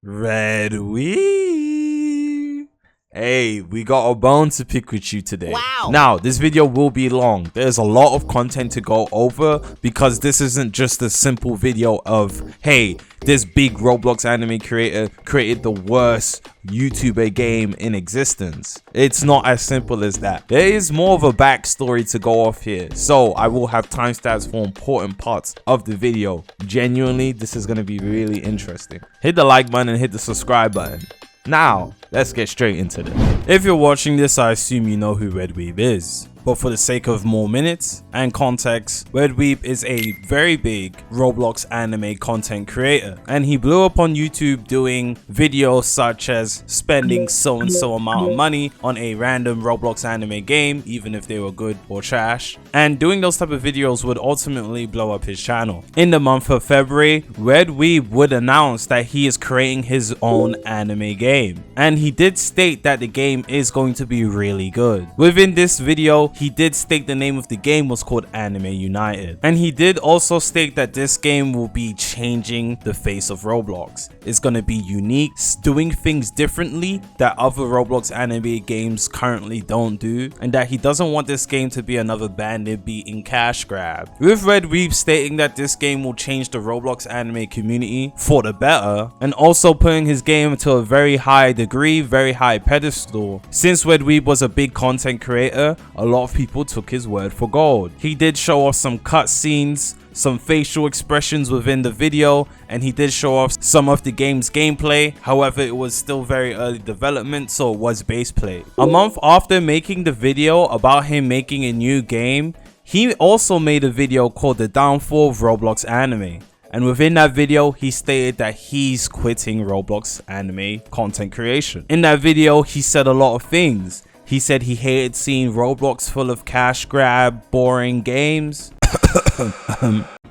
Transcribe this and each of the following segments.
Red Weeb. Hey, we got a bone to pick with you today. Wow. Now, this video will be long. There's a lot of content to go over because this isn't just a simple video of, hey, this big Roblox anime creator created the worst YouTuber game in existence. It's not as simple as that. There is more of a backstory to go off here. So I will have timestamps for important parts of the video. Genuinely, this is going to be really interesting. Hit the like button and hit the subscribe button. Now, let's get straight into this. If you're watching this, I assume you know who Red Weeb is. But for the sake of more minutes and context, Red Weeb is a very big Roblox anime content creator, and he blew up on YouTube doing videos such as spending so and so amount of money on a random Roblox anime game, even if they were good or trash, and doing those type of videos would ultimately blow up his channel. In the month of February, Red Weeb would announce that he is creating his own anime game, and he did state that the game is going to be really good. Within this video, he did state the name of the game was called Anime United, and he did also state that this game will be changing the face of Roblox. It's going to be unique, doing things differently that other Roblox anime games currently don't do, and that he doesn't want this game to be another bandit beating cash grab. With Red Weeb stating that this game will change the Roblox anime community for the better, and also putting his game to a very high degree, very high pedestal. Since Red Weeb was a big content creator, a lot of people took his word for gold. He did show off some cutscenes, some facial expressions within the video, and he did show off some of the game's gameplay. However, it was still very early development, so it was base play. A month after making the video about him making a new game, he also made a video called The Downfall of Roblox Anime. And within that video, he stated that he's quitting Roblox anime content creation. In that video, he said a lot of things. He said he hated seeing Roblox full of cash grab, boring games.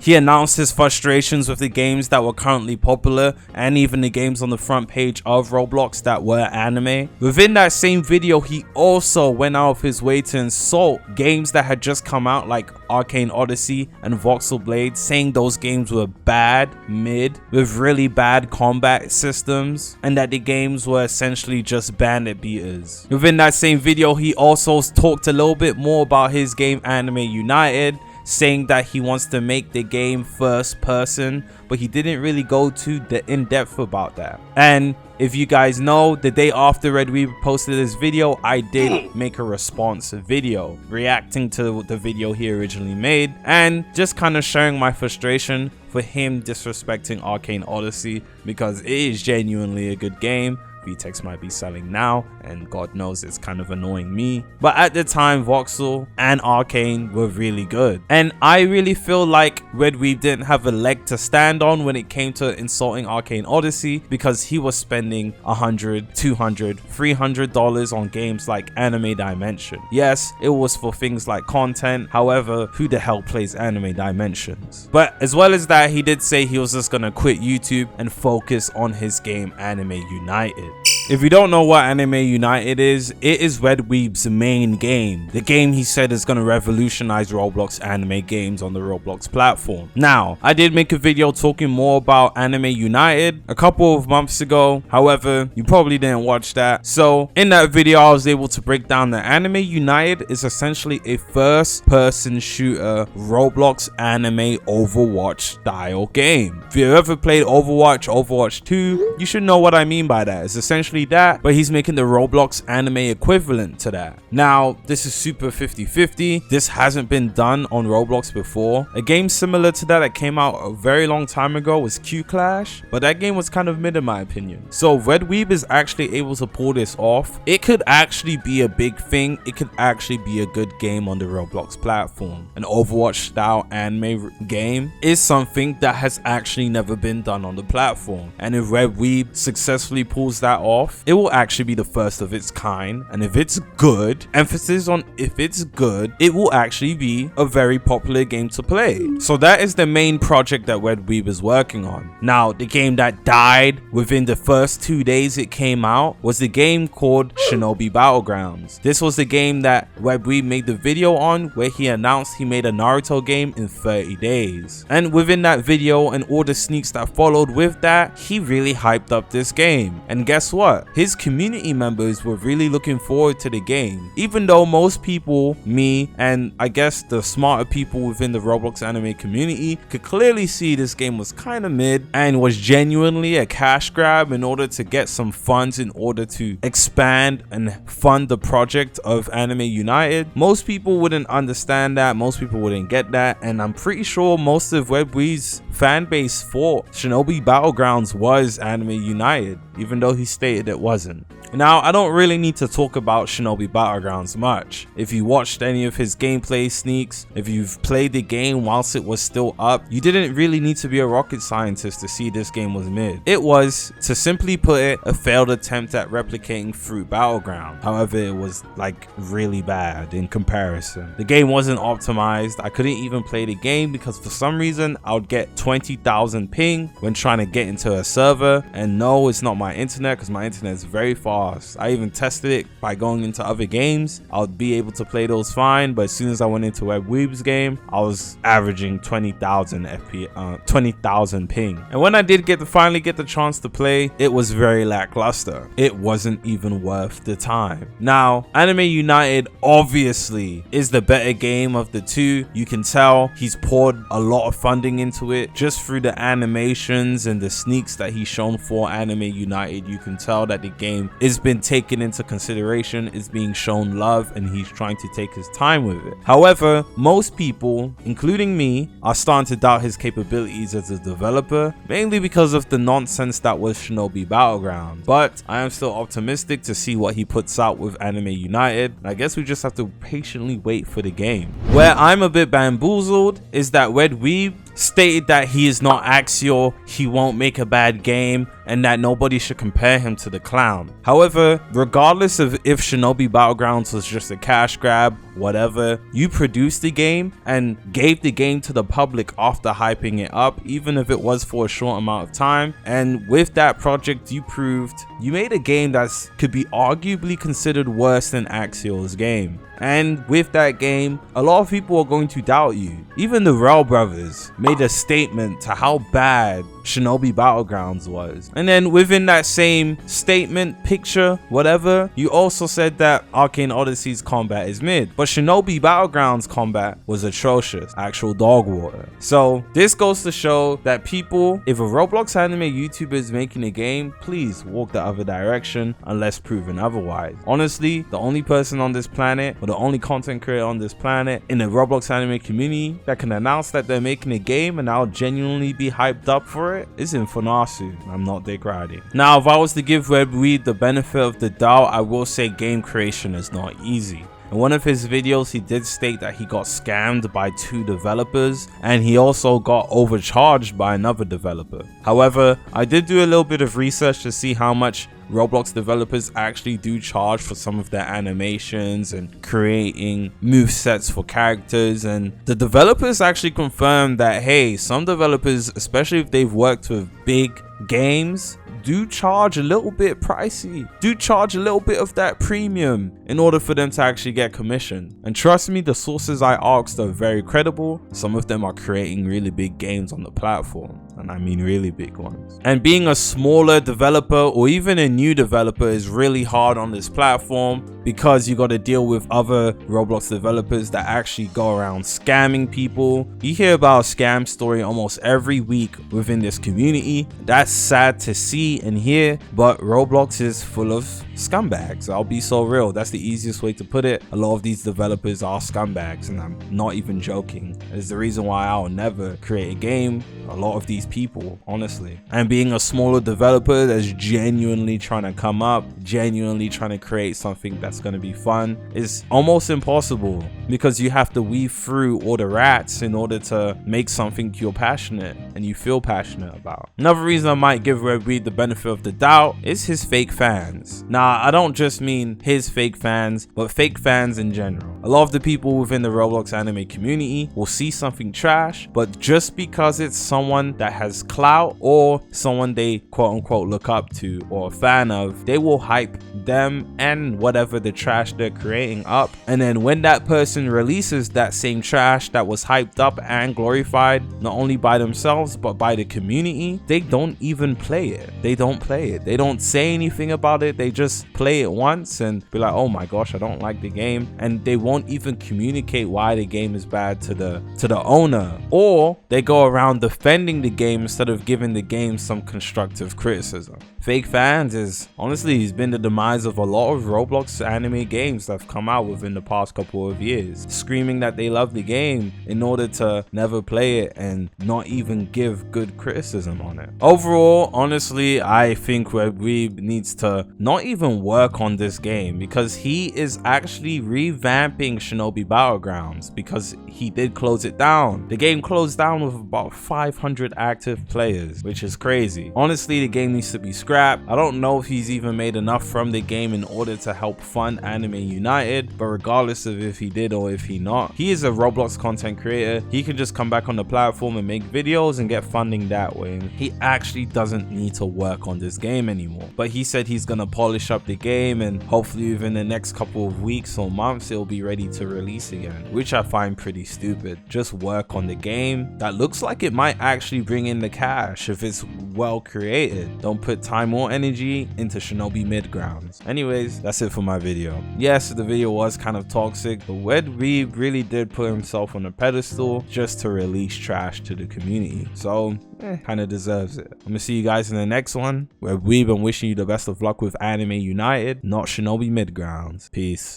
He announced his frustrations with the games that were currently popular and even the games on the front page of Roblox that were anime. Within that same video, he also went out of his way to insult games that had just come out like Arcane Odyssey and Voxel Blade, saying those games were bad, mid, with really bad combat systems, and that the games were essentially just bandit beaters. Within that same video, he also talked a little bit more about his game Anime United, saying that he wants to make the game first person, but he didn't really go too in depth about that. And if you guys know, the day after Red Weeb posted this video, I did make a response video reacting to the video he originally made and just kind of sharing my frustration for him disrespecting Arcane Odyssey, because it is genuinely a good game. VTEX might be selling now, and God knows it's kind of annoying me, but at the time Voxel and Arcane were really good, and I really feel like Red Weeb didn't have a leg to stand on when it came to insulting Arcane Odyssey, because he was spending $100, $200, $300 on games like Anime Dimension. Yes, it was for things like content, however, who the hell plays Anime Dimensions? But as well as that, he did say he was just gonna quit YouTube and focus on his game Anime United. If you don't know what Anime United is, it is Red Weeb's main game. The game he said is going to revolutionize Roblox anime games on the Roblox platform. Now, I did make a video talking more about Anime United a couple of months ago. However, you probably didn't watch that. So in that video, I was able to break down that Anime United is essentially a first-person shooter Roblox anime Overwatch style game. If you ever played Overwatch, Overwatch 2, you should know what I mean by that. It's essentially that, but he's making the Roblox anime equivalent to that. Now, this is super 50-50. This hasn't been done on Roblox before. A game similar to that came out a very long time ago was Q Clash, but that game was kind of mid in my opinion. So Red Weeb is actually able to pull this off. It could actually be a big thing. It could actually be a good game on the Roblox platform. An Overwatch style anime game is something that has actually never been done on the platform, and if Red Weeb successfully pulls that off, off, it will actually be the first of its kind, and if it's good, emphasis on if it's good, it will actually be a very popular game to play. So that is the main project that Weeb is working on. Now, the game that died within the first 2 days it came out was the game called Shinobi Battlegrounds. This was the game that Weeb made the video on, where he announced he made a Naruto game in 30 days. And within that video and all the sneaks that followed with that, he really hyped up this game. And guess what? His community members were really looking forward to the game. Even though most people, me, and I guess the smarter people within the Roblox anime community could clearly see this game was kind of mid and was genuinely a cash grab in order to get some funds in order to expand and fund the project of Anime United. Most people wouldn't understand that, most people wouldn't get that, and I'm pretty sure most of Weeb's fan base for Shinobi Battlegrounds was Anime United, even though he stated it wasn't. Now, I don't really need to talk about Shinobi Battlegrounds much. If you watched any of his gameplay sneaks, if you've played the game whilst it was still up, you didn't really need to be a rocket scientist to see this game was mid. It was, to simply put it, a failed attempt at replicating Fruit Battleground. However, it was like really bad in comparison. The game wasn't optimized. I couldn't even play the game because for some reason I would get 20,000 ping when trying to get into a server, and no, it's not my internet because my internet is very fast. I even tested it by going into other games. I would be able to play those fine, but as soon as I went into Weeb's game, I was averaging 20,000 FPS, 20,000 ping. And when I did finally get the chance to play, it was very lackluster. It wasn't even worth the time. Now, Anime United obviously is the better game of the two. You can tell he's poured a lot of funding into it just through the animations and the sneaks that he's shown for Anime United. You can tell that the game is been taken into consideration, is being shown love, and he's trying to take his time with it. However, most people, including me, are starting to doubt his capabilities as a developer, mainly because of the nonsense that was Shinobi Battleground. But I am still optimistic to see what he puts out with Anime United. I guess we just have to patiently wait for the game. Where I'm a bit bamboozled is that Weeb stated that he is not Axial, he won't make a bad game, and that nobody should compare him to the clown. However, regardless of if Shinobi Battlegrounds was just a cash grab, whatever, you produced the game and gave the game to the public after hyping it up, even if it was for a short amount of time. And with that project, you proved you made a game that could be arguably considered worse than Axial's game. And with that game, a lot of people are going to doubt you. Even the Revolveragz made a statement to how bad Shinobi Battlegrounds was. And then within that same statement, picture, whatever, you also said that Arcane Odyssey's combat is mid. But Shinobi Battlegrounds combat was atrocious. Actual dog water. So this goes to show that people, if a Roblox anime YouTuber is making a game, please walk the other direction unless proven otherwise. Honestly, the only person on this planet, or the only content creator on this planet in the Roblox anime community that can announce that they're making a game and I'll genuinely be hyped up for it is Infonasu. I'm not dick riding. Now, if I was to give Weeb the benefit of the doubt, I will say game creation is not easy. In one of his videos, he did state that he got scammed by 2 developers and he also got overcharged by another developer. However, I did do a little bit of research to see how much Roblox developers actually do charge for some of their animations and creating movesets for characters, and the developers actually confirmed that, hey, some developers, especially if they've worked with big games, do charge a little bit pricey, do charge a little bit of that premium in order for them to actually get commission. And trust me, the sources I asked are very credible. Some of them are creating really big games on the platform, and I mean really big ones. And being a smaller developer or even a new developer is really hard on this platform because you got to deal with other Roblox developers that actually go around scamming people. You hear about a scam story almost every week within this community. That's sad to see and hear, but Roblox is full of scumbags. I'll be so real. That's the easiest way to put it. A lot of these developers are scumbags, and I'm not even joking. It's the reason why I'll never create a game. A lot of these people, honestly. And being a smaller developer that's genuinely trying to come up, genuinely trying to create something that's going to be fun is almost impossible, because you have to weave through all the rats in order to make something you're passionate and you feel passionate about. Another reason I might give Weeb the benefit of the doubt is his fake fans. Now, I don't just mean his fake fans, but fake fans in general. A lot of the people within the Roblox anime community will see something trash, but just because it's someone that has clout or someone they quote unquote look up to or a fan of, they will hype them and whatever the trash they're creating up. And then when that person releases that same trash that was hyped up and glorified not only by themselves but by the community, they don't even play it. They don't play it. They don't say anything about it. They just play it once and be like, oh my gosh, I don't like the game, and they won't even communicate why the game is bad to the owner, or they go around defending the game instead of giving the game some constructive criticism. Fake fans is honestly has been the demise of a lot of Roblox anime games that have come out within the past couple of years, screaming that they love the game in order to never play it and not even give good criticism on it. Overall, honestly, I think Weeb needs to not even work on this game, because he is actually revamping Shinobi Battlegrounds, because he did close it down. The game closed down with about 500 active players, which is crazy. Honestly, the game needs to be scrapped. I don't know if he's even made enough from the game in order to help fund Anime United, but regardless of if he did or if he not, he is a Roblox content creator. He can just come back on the platform and make videos and get funding that way. He actually doesn't need to work on this game anymore. But he said he's gonna polish up the game, and hopefully within the next couple of weeks or months it'll be ready to release again, which I find pretty stupid. Just work on the game that looks like it might actually bring in the cash if it's well created. Don't put time or energy into Shinobi Midgrounds. Anyways, that's it for my video. Yes, the video was kind of toxic, but Weeb really did put himself on a pedestal just to release trash to the community, so kind of deserves it. I'm gonna see you guys in the next one, where Weeb, I'm wishing you the best of luck with Anime United, not Shinobi Midgrounds. Peace.